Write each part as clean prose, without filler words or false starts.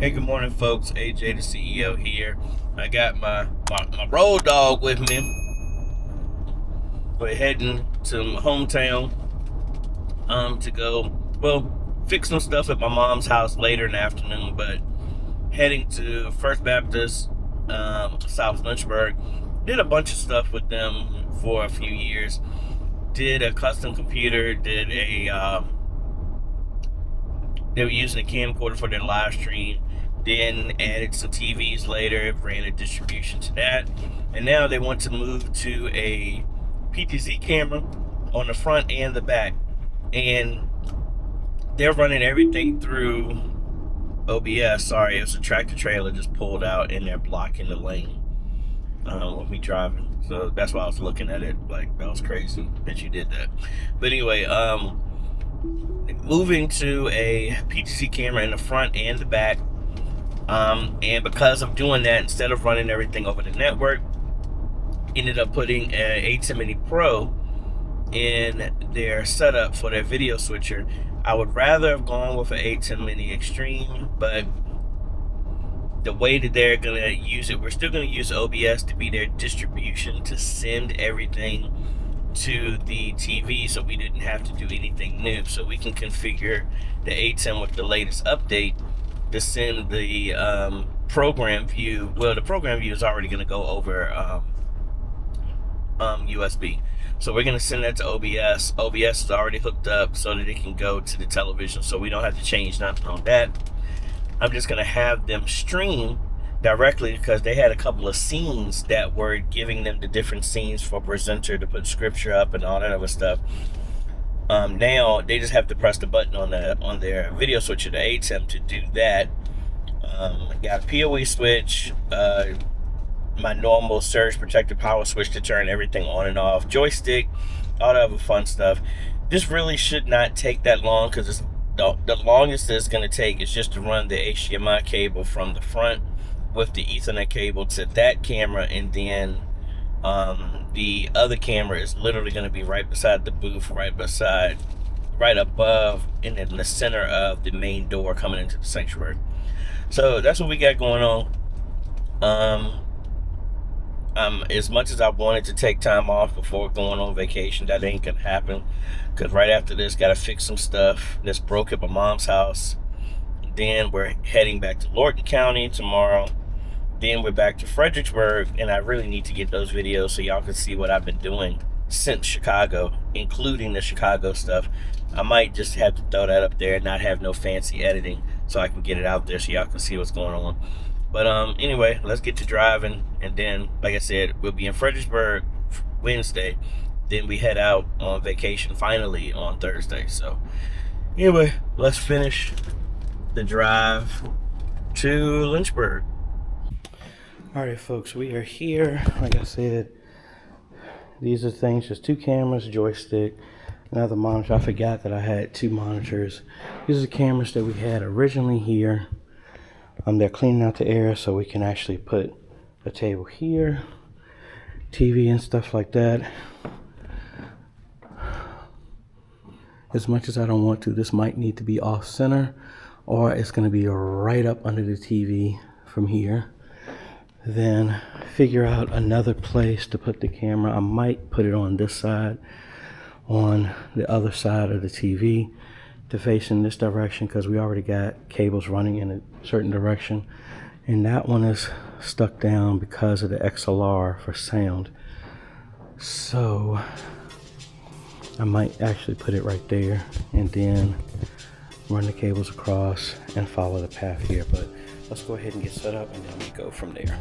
Hey, good morning, folks. AJ the CEO here. I got my road dog with me. We're heading to my hometown to go, fix some stuff at my mom's house later in the afternoon, but heading to First Baptist, South Lynchburg. Did a bunch of stuff with them for a few years. Did a custom computer, they were using a camcorder for their live stream, then added some TVs later, ran a distribution to that, and now they want to move to a PTZ camera on the front and the back, and they're running everything through OBS. Sorry, it was a tractor trailer just pulled out and they're blocking the lane with me driving, so that's why I was looking at it like that was crazy that you did that. But anyway, moving to a PTZ camera in the front and the back, and because of doing that, instead of running everything over the network, ended up putting an ATEM Mini Pro in their setup for their video switcher. I would rather have gone with an ATEM Mini Extreme, but the way that they're going to use it, we're still going to use OBS to be their distribution to send everything to the TV, so we didn't have to do anything new. So we can configure the ATEM with the latest update to send the program view. Well, the program view is already going to go over USB. So we're going to send that to OBS. OBS is already hooked up so that it can go to the television, so we don't have to change nothing on that. I'm just going to have them stream directly because they had a couple of scenes that were giving them the different scenes for presenter to put scripture up and all that other stuff. Now they just have to press the button on their video switcher, the ATEM, to do that. Got a PoE switch, my normal surge protector power switch to turn everything on and off, joystick, all that other fun stuff. This really should not take that long because it's the longest it's going to take is just to run the HDMI cable from the front with the Ethernet cable to that camera, and then the other camera is literally going to be right beside the booth, right above and in the center of the main door coming into the sanctuary. So that's what we got going on. As much as I wanted to take time off before going on vacation, that ain't gonna happen, because right after this, gotta fix some stuff that's broke at my mom's house. Then we're heading back to Lorton County tomorrow. Then we're back to Fredericksburg, and I really need to get those videos so y'all can see what I've been doing since Chicago, including the Chicago stuff. I might just have to throw that up there and not have no fancy editing so I can get it out there so y'all can see what's going on. But anyway, let's get to driving, and then, like I said, we'll be in Fredericksburg Wednesday. Then we head out on vacation finally on Thursday. So anyway, let's finish the drive to Lynchburg. All right, folks, we are here. Like I said, these are things, just 2 cameras, joystick, another monitor. I forgot that I had 2 monitors. These are the cameras that we had originally here. They're cleaning out the air so we can actually put a table here, TV and stuff like that. As much as I don't want to, this might need to be off center, or it's going to be right up under the TV from here. Then figure out another place to put the camera. I might put it on this side, on the other side of the TV, to face in this direction, because we already got cables running in a certain direction, and that one is stuck down because of the XLR for sound. So I might actually put it right there and then run the cables across and follow the path here. But let's go ahead and get set up, and then we go from there.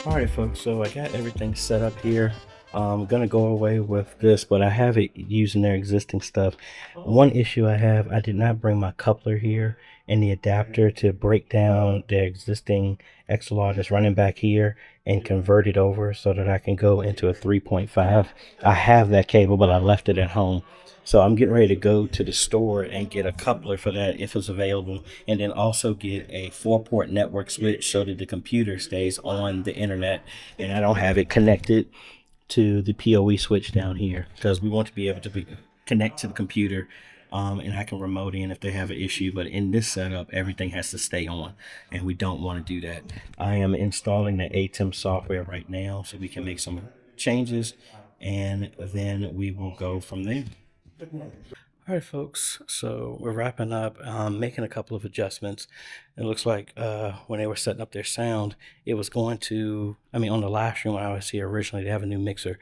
Alright folks, so I got everything set up here I'm gonna go away with this, but I have it using their existing stuff. One issue I have, I did not bring my coupler here and the adapter to break down the existing XLR that's running back here and convert it over so that I can go into a 3.5. I have that cable, but I left it at home. So I'm getting ready to go to the store and get a coupler for that if it's available, and then also get a 4-port network switch so that the computer stays on the internet and I don't have it connected to the PoE switch down here, because we want to be able to connect to the computer, and I can remote in if they have an issue. But in this setup, everything has to stay on, and we don't want to do that. I am installing the ATEM software right now so we can make some changes, and then we will go from there. All right, folks, so we're wrapping up, making a couple of adjustments. It looks like when they were setting up their sound, it was going to, on the live stream when I was here originally, they have a new mixer.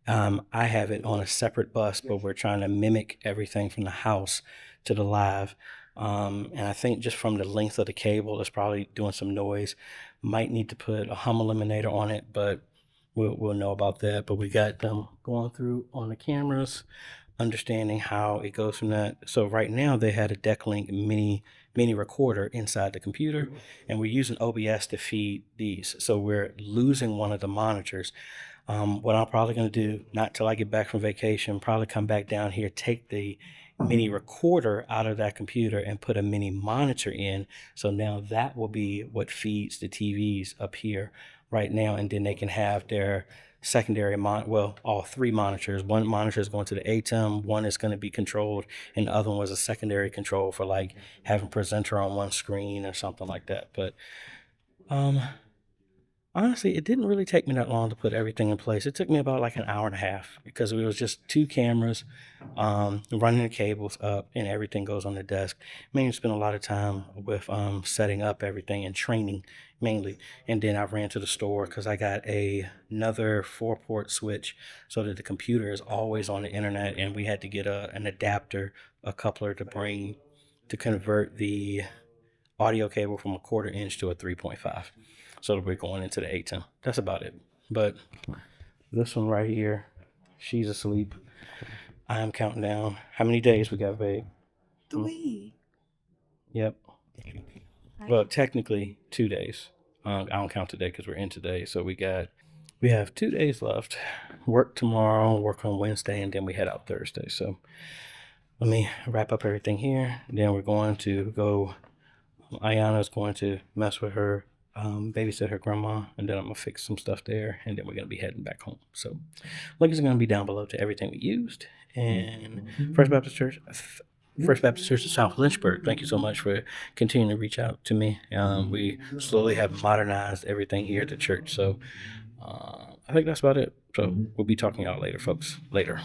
I have it on a separate bus, but we're trying to mimic everything from the house to the live. And I think just from the length of the cable, it's probably doing some noise. Might need to put a hum eliminator on it, but we'll know about that. But we got them going through on the cameras, understanding how it goes from that. So right now they had a Decklink mini recorder inside the computer, and we're using OBS to feed these. So we're losing one of the monitors. What I'm probably going to do, not till I get back from vacation, probably come back down here, take the mini recorder out of that computer and put a mini monitor in. So now that will be what feeds the TVs up here right now, and then they can have their secondary all three monitors. One monitor is going to the ATEM, one is going to be controlled, and the other one was a secondary control for like having presenter on one screen or something like that. But honestly, it didn't really take me that long to put everything in place. It took me about like an hour and a half, because it was just 2 cameras, running the cables up, and everything goes on the desk. Mainly spent a lot of time with setting up everything and training mainly. And then I ran to the store because I got another 4-port switch so that the computer is always on the internet, and we had to get an adapter, a coupler to convert the audio cable from a 1/4 inch to a 3.5. So that we're going into the ATEM. That's about it. But this one right here, she's asleep. I am counting down. How many days we got, babe? 3. Yep. Well, technically 2 days. I don't count today because we're in today. So we have 2 days left. Work tomorrow, work on Wednesday, and then we head out Thursday. So let me wrap up everything here. Then we're going to go. Ayana's going to mess with her, babysit her grandma, and then I'm gonna fix some stuff there, and then we're gonna be heading back home. So links are gonna be down below to everything we used. And First Baptist Church of South Lynchburg, thank you so much for continuing to reach out to me. We slowly have modernized everything here at the church. So I think that's about it. So we'll be talking out later, folks. Later.